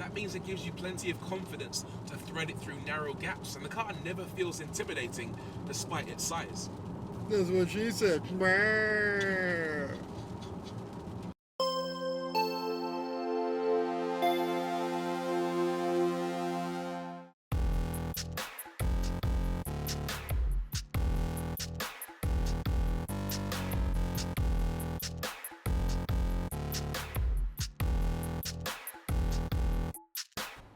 That means it gives you plenty of confidence to thread it through narrow gaps, and the car never feels intimidating despite its size. That's what she said.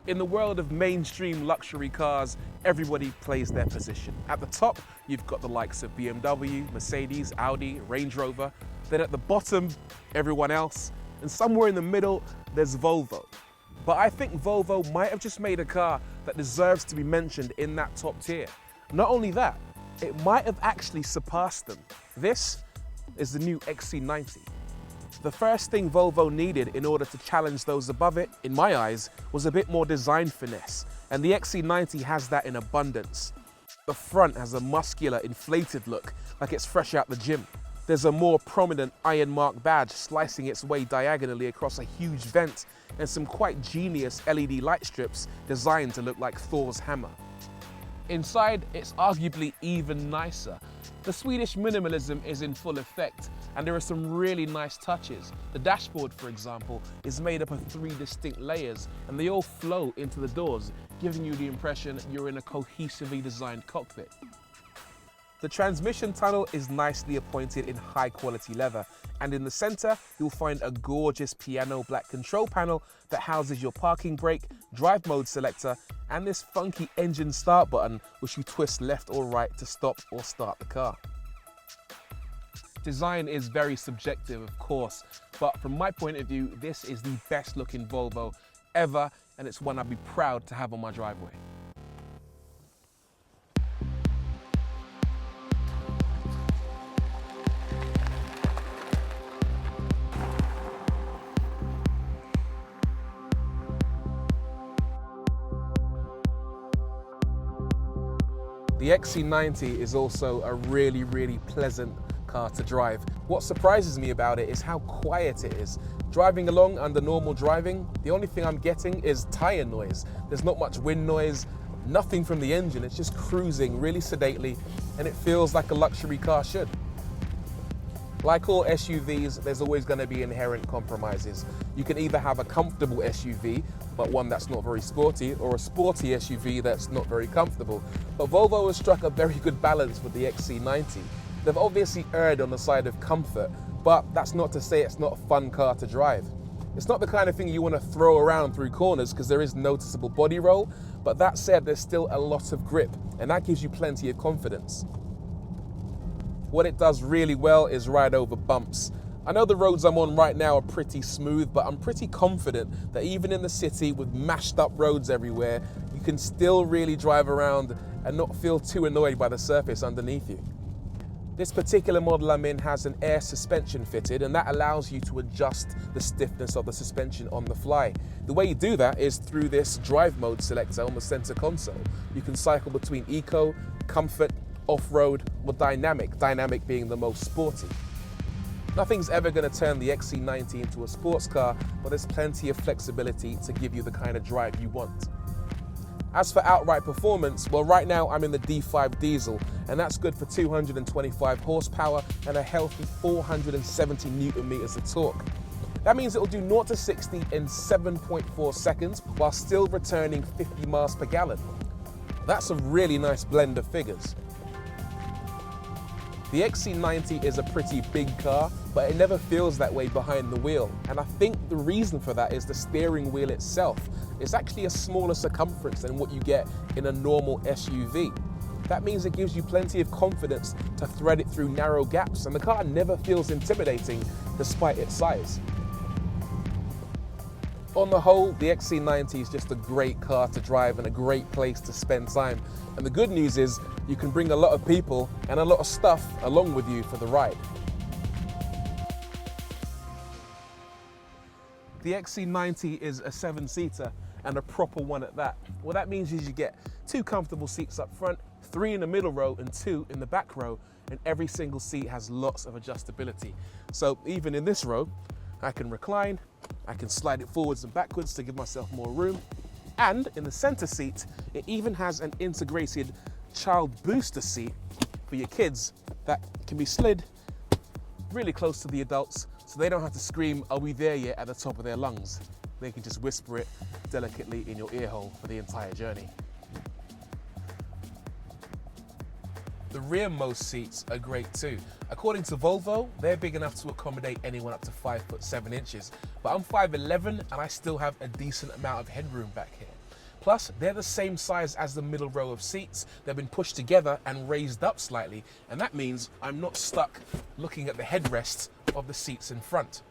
In the world of mainstream luxury cars, everybody plays their position. At the top, you've got the likes of BMW, Mercedes, Audi, Range Rover. Then at the bottom, everyone else. And somewhere in the middle, there's Volvo. But I think Volvo might have just made a car that deserves to be mentioned in that top tier. Not only that, it might have actually surpassed them. This is the new XC90. The first thing Volvo needed in order to challenge those above it, in my eyes, was a bit more design finesse, and the XC90 has that in abundance. The front has a muscular, inflated look, like it's fresh out the gym. There's a more prominent iron mark badge slicing its way diagonally across a huge vent, and some quite genius LED light strips designed to look like Thor's hammer. Inside, it's arguably even nicer. The Swedish minimalism is in full effect, and there are some really nice touches. The dashboard, for example, is made up of 3 distinct layers, and they all flow into the doors, giving you the impression you're in a cohesively designed cockpit. The transmission tunnel is nicely appointed in high-quality leather, and in the center, you'll find a gorgeous piano black control panel that houses your parking brake, drive mode selector, and this funky engine start button which you twist left or right to stop or start the car. Design is very subjective, of course, but from my point of view, this is the best looking Volvo ever, and it's one I'd be proud to have on my driveway. The XC90 is also a really, really pleasant car to drive. What surprises me about it is how quiet it is. Driving along under normal driving, the only thing I'm getting is tire noise. There's not much wind noise, nothing from the engine. It's just cruising really sedately, and it feels like a luxury car should. Like all SUVs, there's always going to be inherent compromises. You can either have a comfortable SUV, but one that's not very sporty, or a sporty SUV that's not very comfortable. But Volvo has struck a very good balance with the XC90. They've obviously erred on the side of comfort, but that's not to say it's not a fun car to drive. It's not the kind of thing you want to throw around through corners because there is noticeable body roll, but that said, there's still a lot of grip, and that gives you plenty of confidence. What it does really well is ride over bumps. I know the roads I'm on right now are pretty smooth, but I'm pretty confident that even in the city with mashed up roads everywhere, you can still really drive around and not feel too annoyed by the surface underneath you. This particular model I'm in has an air suspension fitted, and that allows you to adjust the stiffness of the suspension on the fly. The way you do that is through this drive mode selector on the center console. You can cycle between eco, comfort, off-road, or dynamic being the most sporty. Nothing's ever going to turn the XC90 into a sports car, but there's plenty of flexibility to give you the kind of drive you want. As for outright performance, well, right now I'm in the D5 diesel, and that's good for 225 horsepower and a healthy 470 Newton meters of torque. That means it'll do 0 to 60 in 7.4 seconds while still returning 50 miles per gallon. That's a really nice blend of figures. The XC90 is a pretty big car, but it never feels that way behind the wheel. And I think the reason for that is the steering wheel itself. It's actually a smaller circumference than what you get in a normal SUV. That means it gives you plenty of confidence to thread it through narrow gaps, and the car never feels intimidating despite its size. On the whole, the XC90 is just a great car to drive and a great place to spend time. And the good news is you can bring a lot of people and a lot of stuff along with you for the ride. The XC90 is a 7-seater and a proper one at that. What that means is you get 2 comfortable seats up front, 3 in the middle row and 2 in the back row, and every single seat has lots of adjustability. So even in this row, I can recline, I can slide it forwards and backwards to give myself more room. And in the center seat, it even has an integrated child booster seat for your kids that can be slid really close to the adults so they don't have to scream, "Are we there yet?" at the top of their lungs. They can just whisper it delicately in your ear hole for the entire journey. The rearmost seats are great too. According to Volvo, they're big enough to accommodate anyone up to 5'7", but I'm 5'11" and I still have a decent amount of headroom back here. Plus, they're the same size as the middle row of seats. They've been pushed together and raised up slightly, and that means I'm not stuck looking at the headrests of the seats in front.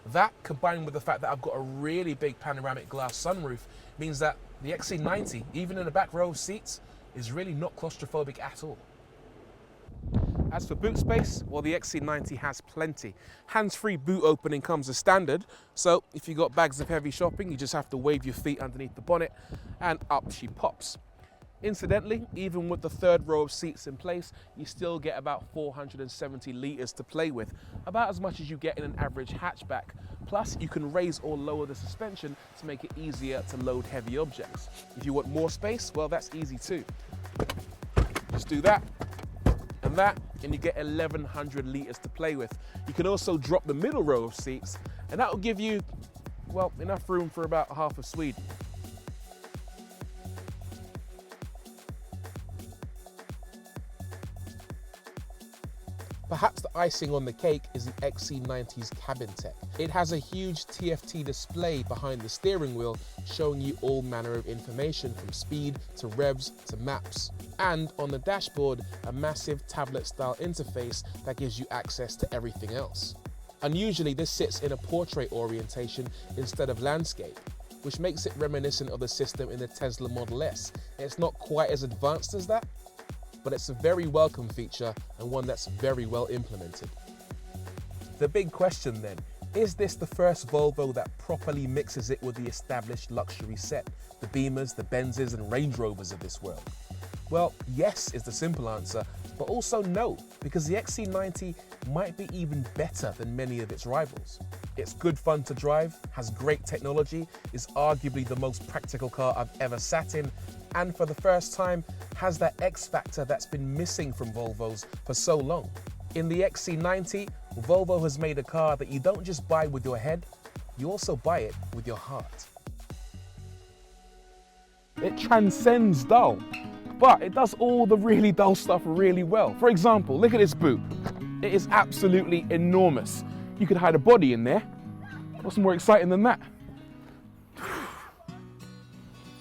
That, combined with the fact that I've got a really big panoramic glass sunroof, means that the XC90, even in the back row of seats, is really not claustrophobic at all. As for boot space, well, the XC90 has plenty. Hands-free boot opening comes as standard, so if you've got bags of heavy shopping, you just have to wave your feet underneath the bonnet and up she pops. Incidentally, even with the third row of seats in place, you still get about 470 litres to play with, about as much as you get in an average hatchback. Plus, you can raise or lower the suspension to make it easier to load heavy objects. If you want more space, well, that's easy too. Just do that and that, and you get 1100 litres to play with. You can also drop the middle row of seats, and that will give you, well, enough room for about half of Swede. Perhaps the icing on the cake is the XC90's cabin tech. It has a huge TFT display behind the steering wheel showing you all manner of information from speed to revs to maps. And on the dashboard, a massive tablet-style interface that gives you access to everything else. Unusually, this sits in a portrait orientation instead of landscape, which makes it reminiscent of the system in the Tesla Model S. It's not quite as advanced as that, but it's a very welcome feature and one that's very well implemented. The big question then, is this the first Volvo that properly mixes it with the established luxury set, the Beamers, the Benzes and Range Rovers of this world? Well, yes is the simple answer, but also no, because the XC90 might be even better than many of its rivals. It's good fun to drive, has great technology, is arguably the most practical car I've ever sat in, and for the first time has that X factor that's been missing from Volvos for so long. In the XC90, Volvo has made a car that you don't just buy with your head, you also buy it with your heart. It transcends dull, but it does all the really dull stuff really well. For example, look at this boot. It is absolutely enormous. You could hide a body in there. What's more exciting than that?